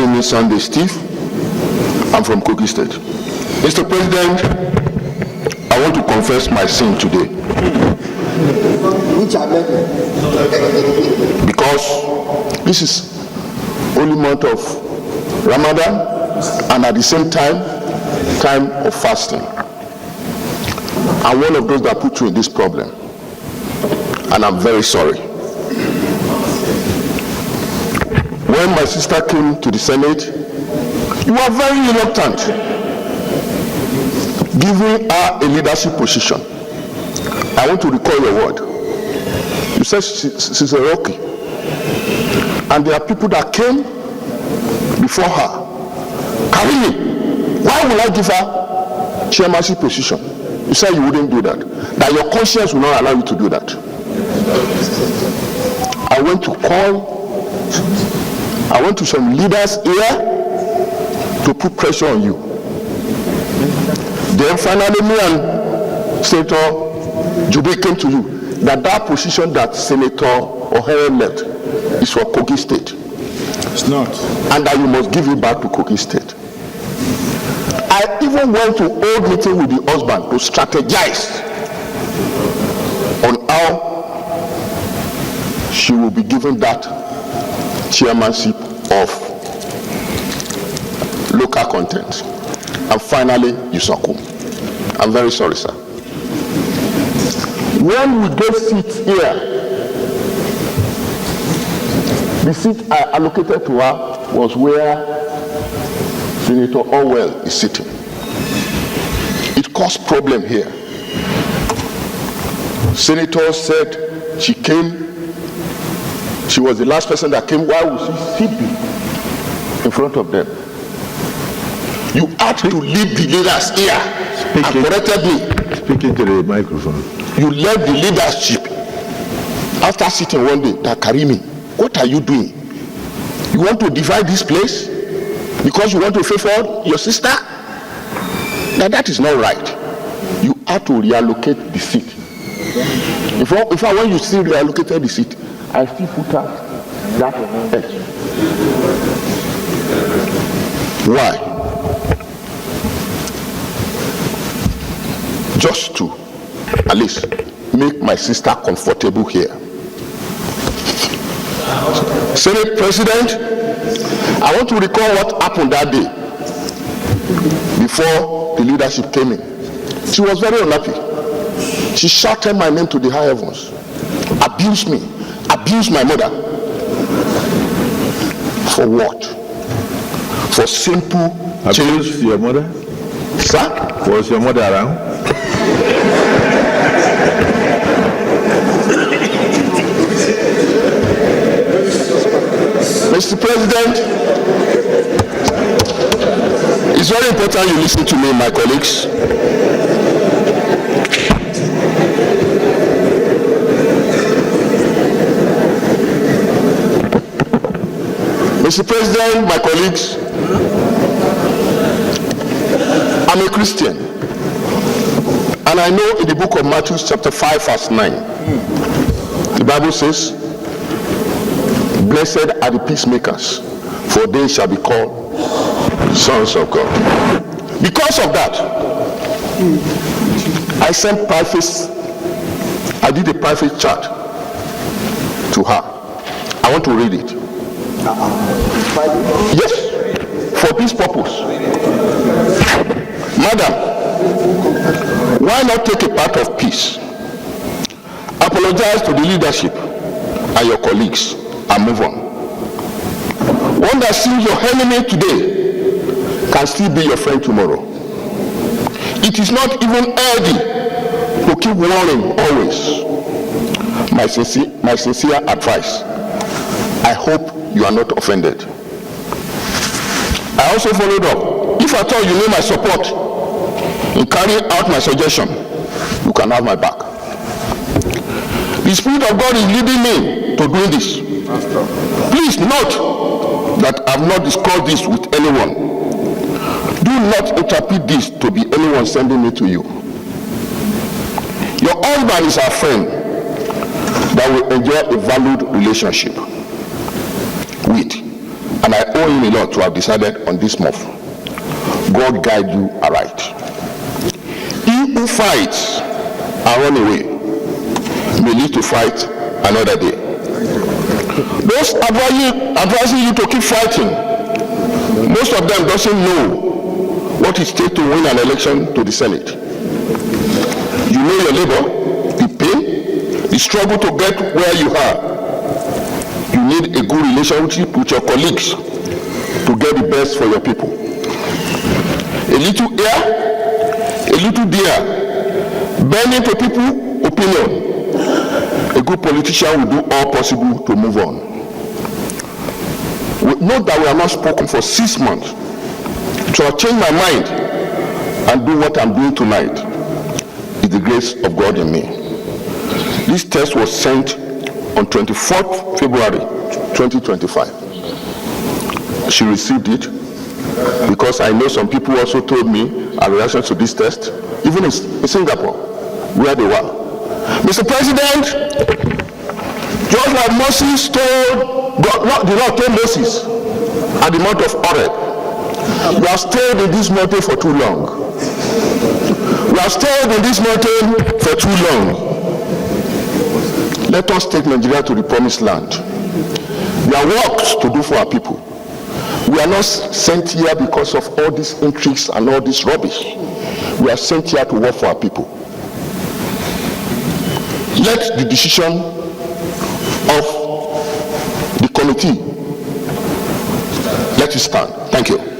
calling me Sunday Steve. I'm from Kogi State. Mr. President, I want to confess my sin today. Which amendment? Because this is only month of Ramadan and at the same time of fasting. I'm one of those that put you in this problem, and I'm very sorry. When my sister came to the Senate, you were very reluctant, giving her a leadership position. I want to recall your word. You said she's a rookie, and there are people that came before her. Karimi, why will I give her chairmanship position? You said you wouldn't do that. That your conscience will not allow you to do that. I went to some leaders here to put pressure on you. Then finally me and Senator Jube came to you that position that Senator O'Hare left is for Kogi State. It's not. And that you must give it back to Kogi State. I even went to old meeting with the husband to strategize on how she will be given that chairmanship of local content. And finally, you succumb. I'm very sorry, sir. When we get seats here, the seat I allocated to her was where Senator Orwell is sitting. It caused problem here. Senator said she was the last person that came. Why would she sit in front of them? You had to leave the leaders here and corrected me. Speaking to the microphone. You left the leadership after sitting one day. That Karimi, what are you doing? You want to divide this place because you want to favor your sister? Now that is not right. You have to reallocate the seat. If I when you still reallocated the seat, I still put out that edge. Why? Just to at least make my sister comfortable here. Senate President, I want to recall what happened that day before the leadership came in. She was very unhappy. She shouted my name to the high heavens, abused me, abused my mother. For what? For simple change. Abused your mother? Sir? Was your mother around? Mr. President, it's very important you listen to me, my colleagues. Mr. President, my colleagues, I'm a Christian. And I know in the book of Matthew chapter 5 verse 9, the Bible says, blessed are the peacemakers, for they shall be called sons of God. Because of that, I did a private chat to her. I want to read it. Yes, for this purpose. Madam, why not take a part of peace? Apologize to the leadership and your colleagues and move on. One that seems your enemy today can still be your friend tomorrow. It is not even healthy to keep worrying always. My sincere advice. I hope you are not offended. I also followed up. If at all you need my support in carrying out my suggestion, you can have my back. The Spirit of God is leading me to do this. Please note that I have not discussed this with anyone. Do not interpret this to be anyone sending me to you. Your husband is our friend that will enjoy a valued relationship with, and I owe him a lot to have decided on this move. God guide you aright. He who fights and run away may live to fight another day. Those advising you to keep fighting, most of them doesn't know what it takes to win an election to the Senate. You know your labor, the pain, the struggle to get where you are. You need a good relationship with your colleagues to get the best for your people. A little here, a little there, bending to people's opinion. A good politician will do all possible to move on. Note that we have not spoken for 6 months. So I change my mind and do what I'm doing tonight. It's the grace of God in me. This text was sent on 24th February 2025. She received it because I know some people also told me a reaction to this test, even in Singapore, where they were. Mr. President, just like Moses told God, the Lord told Moses at the mount of Horeb, we have stayed in this mountain for too long. We have stayed in this mountain for too long. Let us take Nigeria to the promised land. There are works to do for our people. We are not sent here because of all these intrigues and all this rubbish. We are sent here to work for our people. Let the decision of the committee, let it stand. Thank you.